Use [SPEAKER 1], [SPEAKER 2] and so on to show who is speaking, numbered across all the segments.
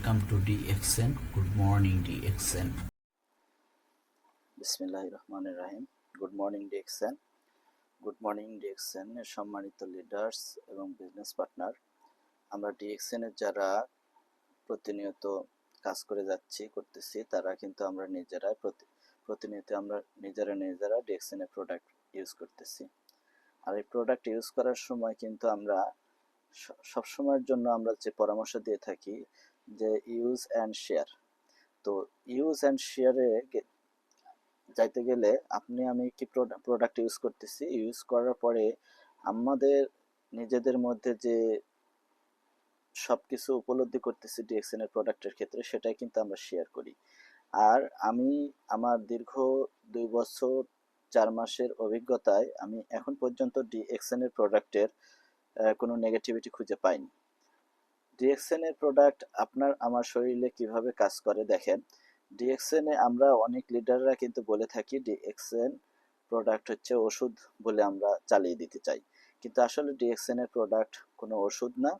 [SPEAKER 1] Welcome to DXN. Good morning, DXN.
[SPEAKER 2] বিসমিল্লাহির রহমানির রহিম। Good morning DXN. Good morning DXN এর সম্মানিত লিডার্স এবং বিজনেস পার্টনার। আমরা ডিএক্সএন এর যারা প্রতিনিয়ত কাজ করে করতেছি তারা কিন্তু আমরা নিজেরাই প্রতিনিয়ত আমরা নিজেরা ডিএক্সএন এর প্রোডাক্ট ইউজ করতেছি। আর এই প্রোডাক্ট ইউজ করার সময় কিন্তু আমরা সব সময়ের জন্য আমরা যে পরামর্শ দিয়ে থাকি যে ইউজ অ্যান্ড শেয়ার। তো ইউজ অ্যান্ড শেয়ারে যাইতে গেলে আমি কি প্রোডাক্ট ইউজ করতেছি, ইউজ করার পরে আমাদের নিজেদের মধ্যে যে সবকিছু উপলব্ধি করতেছি ডিএক্সএন এর প্রোডাক্টের ক্ষেত্রে, সেটাই কিন্তু আমরা শেয়ার করি। আর আমি আমার দীর্ঘ 2 বছর 4 মাসের অভিজ্ঞতায় আমি এখন পর্যন্ত ডিএক্সএন এর প্রোডাক্টের কোনো নেগেটিভিটি খুঁজে পাইনি। ডিএক্সএন এর প্রোডাক্ট আপনার আমার শরীরে কিভাবে কাজ করে দেখেন। ডিএক্সএন এ আমরা অনেক লিডাররা কিন্তু বলে থাকি ডিএক্সএন প্রোডাক্ট হচ্ছে ওষুধ বলে আমরা চালিয়ে দিতে চাই, কিন্তু আসলে ডিএক্সএন এর প্রোডাক্ট কোনো ওষুধ না,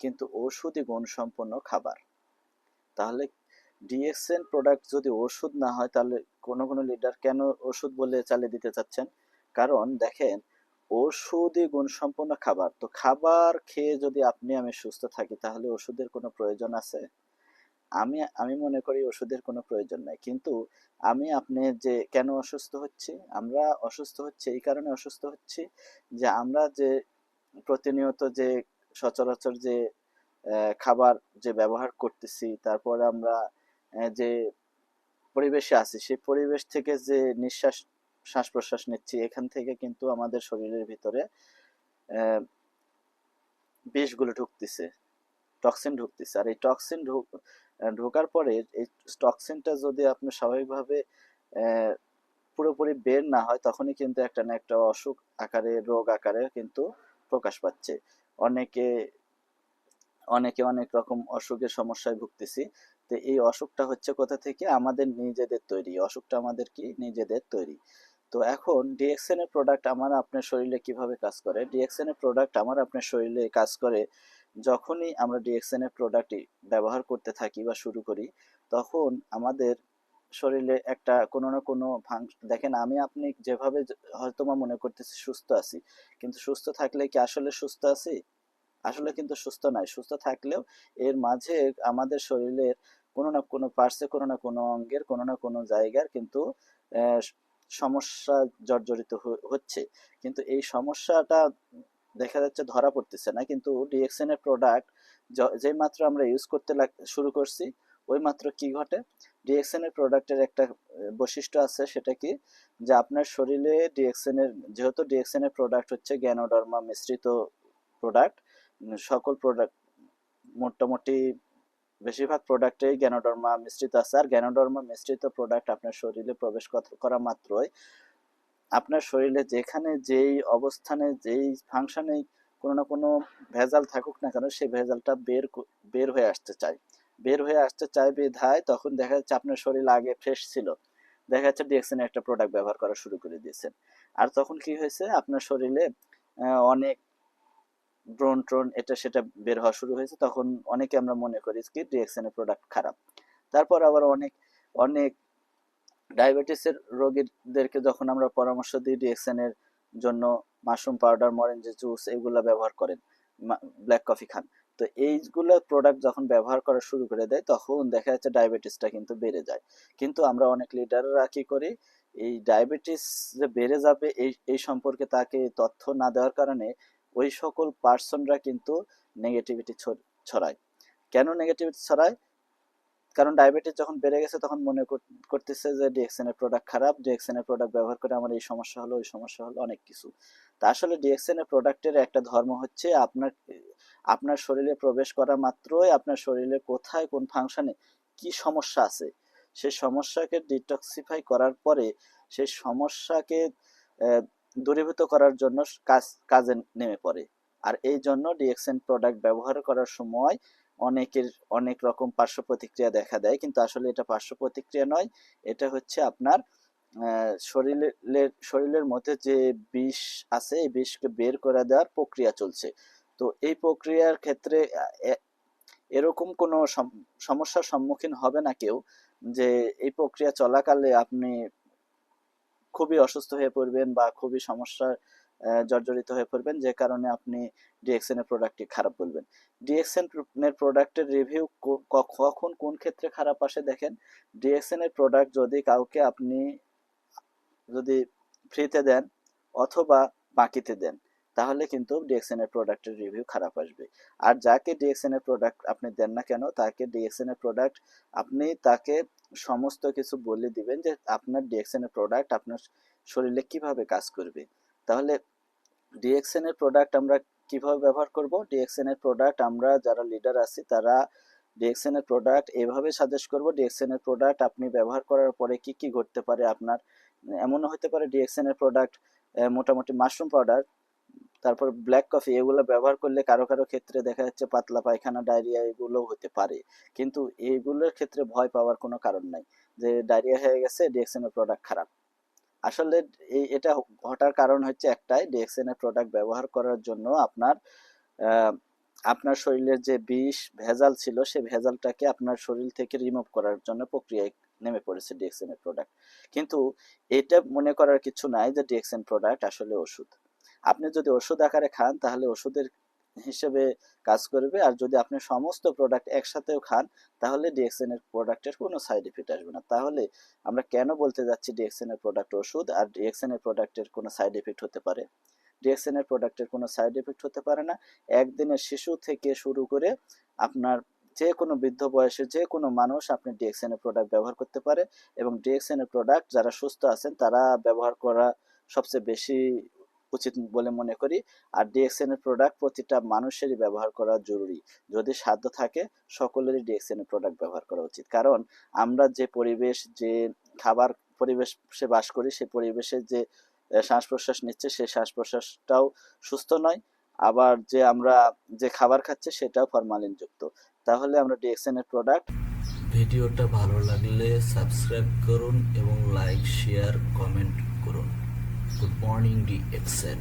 [SPEAKER 2] কিন্তু ঔষধি গুণসম্পন্ন খাবার। তাহলে ডিএক্সএন প্রোডাক্ট যদি ওষুধ না হয় তাহলে কোনো লিডার কেন ওষুধ বলে চালিয়ে দিতে চাচ্ছেন? কারণ দেখেন, ওষুধি গুণসম্পন্ন খাবার, তো খাবার খেয়ে যদি আমি সুস্থ থাকি তাহলে ওষুধের কোনো প্রয়োজন আছে? আমি মনে করি ওষুধের কোনো প্রয়োজন নাই। কিন্তু আপনি যে কেন অসুস্থ হচ্ছি? আমরা অসুস্থ হচ্ছি এই কারণে অসুস্থ হচ্ছি যে আমরা যে প্রতিনিয়ত যে সচরাচর যে খাবার যে ব্যবহার করতেছি, তারপরে আমরা যে পরিবেশে আছি সেই পরিবেশ থেকে যে শ্বাস প্রশ্বাস নিচ্ছি, এখান থেকে কিন্তু আমাদের শরীরের ভিতরে বিষগুলো ঢুকতেছে, টক্সিন ঢুকতেছে। আর এই টক্সিন ঢোকার পরে এই টক্সিনটা যদি আপনি স্বাভাবিকভাবে পুরোপুরি বের না হয়, তখনই কিন্তু একটা না একটা অসুখ আকারে, রোগ আকারে কিন্তু প্রকাশ পাচ্ছে। অনেকে অনেকে অনেক রকম অসুখের সমস্যায় ভুগতেছি। তো এই অসুখটা হচ্ছে কোথা থেকে? আমাদের নিজেদের তৈরি অসুখটা, আমাদের কি নিজেদের তৈরি। তো এখন ডিএক্সএন এর প্রোডাক্ট আমার আপনার শরীরে কিভাবে কাজ করে? ডিএক্সএন এর প্রোডাক্ট আমার আপনার শরীরে কাজ করে যখনই আমরা ডিএক্সএন এর প্রোডাক্ট ব্যবহার করতে থাকি বা শুরু করি, তখন আমাদের শরীরে একটা কোনো না কোনো দেখেন, আপনি যেভাবে হয়তো মনে করতেছি সুস্থ আছি, কিন্তু সুস্থ থাকলে কি আসলে সুস্থ আছি? আসলে কিন্তু সুস্থ নাই। সুস্থ থাকলেও এর মাঝে আমাদের শরীরের কোনো না কোনো পার্টসে, কোনো না কোনো অঙ্গের, কোনো না কোনো জায়গার কিন্তু সমস্যা জর্জরিত হচ্ছে। কিন্তু এই সমস্যাটা দেখা যাচ্ছে ধরা পড়তেছে না। কিন্তু ডিএক্সএন এর প্রোডাক্ট যেই মাত্র আমরা ইউজ করতে শুরু করছি, ওই মাত্র কি ঘটে? ডিএক্সএন এর প্রোডাক্টের একটা বৈশিষ্ট্য আছে, সেটা কি? যে আপনার শরীরে ডিএক্সএন এর, যেহেতু ডিএক্সএন এর প্রোডাক্ট হচ্ছে গ্যানোডার্মা মিশ্রিত প্রোডাক্ট, সকল প্রোডাক্ট মোটামুটি বেশিরভাগ প্রোডাক্টেই গ্যানোডার্মা মিশ্রিত আছে। আর গ্যানোডার্মা মিশ্রিত প্রোডাক্ট আপনার শরীরে প্রবেশ করা মাত্রই আপনার শরীরে যেখানে যেই অবস্থানে যেই ফাংশনে কোনো না কোনো ভেজাল থাকুক না কেন, সেই ভেজালটা বের হয়ে আসতে চায়। বের হয়ে আসতে চায় বিধায় তখন দেখা যাচ্ছে আপনার শরীর আগে ফ্রেশ ছিল, দেখা যাচ্ছে ডিএক্সএন একটা প্রোডাক্ট ব্যবহার করা শুরু করে দিয়েছেন। আর তখন কি হয়েছে? আপনার শরীরে অনেক ব্রণ এটা সেটা বের হওয়া শুরু হয়েছে। তখন অনেকে আমরা মনে করি কি ডিএক্সএন এর প্রোডাক্ট খারাপ। তারপর আবার অনেক অনেক ডায়াবেটিসের রোগীদেরকে যখন আমরা পরামর্শ দিই ডিএক্সএন এর জন্য, মাশরুম পাউডার, মরেঞ্জি জুস এগুলা ব্যবহার করেন, ব্ল্যাক কফি খান। তো এইগুলো প্রোডাক্ট যখন ব্যবহার করা শুরু করে দেয়, তখন দেখা যাচ্ছে ডায়াবেটিসটা কিন্তু বেড়ে যায়। কিন্তু আমরা অনেক লিডাররা কি করি? এই ডায়াবেটিস যে বেড়ে যাবে এই সম্পর্কে তাকে তথ্য না দেওয়ার কারণে ওই সকল পার্সনরা কিন্তু নেগেটিভিটি ছড়ায়। কেন নেগেটিভিটি ছড়ায়? কারণ ডায়াবেটিস যখন বেড়ে গেছে তখন মনে করতেছে যে ডিএক্সএন এর প্রোডাক্ট খারাপ, ডিএক্সএন এর প্রোডাক্ট ব্যবহার করে আমার এই সমস্যা হলো, ওই সমস্যা হলো, অনেক কিছু। তা আসলে ডিএক্সএন এর প্রোডাক্টের একটা ধর্ম হচ্ছে আপনার শরীরে প্রবেশ করা মাত্রই আপনার শরীরে কোথায় কোন ফাংশনে কি সমস্যা আছে, সেই সমস্যাকে ডিটক্সিফাই করার পরে সেই সমস্যাকে দূরীভূত করার জন্য কাজে নেমে পড়ে। আর এই জন্য ডিএক্সএন প্রোডাক্ট ব্যবহার করার সময় অনেকের অনেক রকম পার্শ্ব প্রতিক্রিয়া দেখা দেয়, কিন্তু আসলে এটা পার্শ্ব প্রতিক্রিয়া নয়। এটা হচ্ছে আপনার শরীরের মধ্যে যে বিষ আছে, এই বিষকে বের করে দেওয়ার প্রক্রিয়া চলছে। তো এই প্রক্রিয়ার ক্ষেত্রে এরকম কোনো সমস্যার সম্মুখীন হবে না কেউ যে এই প্রক্রিয়া চলাকালে আপনি খুবই অসুস্থ হয়ে পড়বেন বা খুবই সমস্যার জর্জরিত হয়ে পড়বেন, যে কারণে আপনি ডিএক্সএন এর প্রোডাক্টটি খারাপ বলবেন। ডিএক্সএন এর প্রোডাক্টের রিভিউ কখন কোন ক্ষেত্রে খারাপ আসে দেখেন, ডিএক্সএন এর প্রোডাক্ট যদি কাউকে আপনি যদি ফ্রিতে দেন অথবা বাকিতে দেন, তাহলে কিন্তু ডিএক্সএন এর প্রোডাক্টের রিভিউ খারাপ আসবে। আর যাকে ডিএক্সএন এর প্রোডাক্ট আপনি দেন না কেন, তাকে ডিএক্সএন এর প্রোডাক্ট আপনি তাকে সমস্ত কিছু বলে দিবেন যে আপনার ডিএক্সএন এর প্রোডাক্ট আপনার শরীরে কিভাবে কাজ করবে। তাহলে ডিএক্সএন এর প্রোডাক্ট আমরা কিভাবে ব্যবহার করব? ডিএক্সএন এর প্রোডাক্ট আমরা যারা লিডার আছি তারা ডিএক্সএন এর প্রোডাক্ট এভাবে সাজেস্ট করব, ডিএক্সএন এর প্রোডাক্ট আপনি ব্যবহার করার পরে কি কি ঘটতে পারে আপনার। এমনও হতে পারে ডিএক্সএন এর প্রোডাক্ট মোটামুটি মাশরুম পাউডার, তারপর ব্ল্যাক কফি, এগুলো ব্যবহার করলে কারো কারো ক্ষেত্রে দেখা যাচ্ছে পাতলা পায়খানা, ডায়রিয়া এগুলোও হতে পারে। কিন্তু এইগুলোর ক্ষেত্রে ভয় পাওয়ার কোনো কারণ নাই যে ডায়রিয়া হয়ে গেছে ডিএক্সএন এর প্রোডাক্ট খারাপ। আসলে এটা ঘটার কারণ হচ্ছে একটাই, ডিএক্সএন এর প্রোডাক্ট ব্যবহার করার জন্য আপনার শরীরের যে বিষ ভেজাল ছিল সেই ভেজালটাকে আপনার শরীর থেকে রিমুভ করার জন্য প্রক্রিয়ায় নেমে পড়েছে ডিএক্সএন এর প্রোডাক্ট। কিন্তু এটা মনে করার কিছু নাই যে ডিএক্সএন প্রোডাক্ট আসলে ওষুধ। আপনি যদি ওষুধ আকারে খান তাহলে ওষুধের হিসেবে কাজ করবে, আর যদি আপনি সমস্ত প্রোডাক্ট একসাথেও খান তাহলে ডিএক্সএন এর প্রোডাক্টের কোনো সাইড এফেক্ট আসবে না। তাহলে আমরা কেন বলতে যাচ্ছি ডিএক্সএন এর প্রোডাক্ট ওষুধ আর ডিএক্সএন এর প্রোডাক্টের কোনো সাইড এফেক্ট হতে পারে? ডিএক্সএন এর প্রোডাক্টের কোনো সাইড এফেক্ট হতে পারে না। একদিনের শিশু থেকে শুরু করে আপনার যে কোনো বৃদ্ধ বয়সের যে কোনো মানুষ আপনি ডিএক্সএন এর প্রোডাক্ট ব্যবহার করতে পারে, এবং ডিএক্সএন এর প্রোডাক্ট যারা সুস্থ আছেন তারা ব্যবহার করা সবচেয়ে বেশি উচিত বলে মনে করি। আর ডিএক্সএন এর প্রোডাক্ট প্রতিটা মানুষেরই ব্যবহার করা জরুরি। যদি সাধ্য থাকে সকলেরই ডিএক্সএন এর প্রোডাক্ট ব্যবহার করা উচিত, কারণ আমরা যে পরিবেশ, যে খাবার পরিবেশে বাস করি, সেই পরিবেশের যে শ্বাস প্রশ্বাস নিচ্ছে সেই শ্বাস প্রশ্বাসটাও সুস্থ নয়, আবার যে আমরা যে খাবার খাচ্ছি সেটাও ফরমালিন যুক্ত। তাহলে আমরা ডিএক্সএন এর প্রোডাক্ট
[SPEAKER 1] ভিডিওটা ভালো লাগলে সাবস্ক্রাইব করুন এবং লাইক শেয়ার কমেন্ট করুন। Good morning DXN.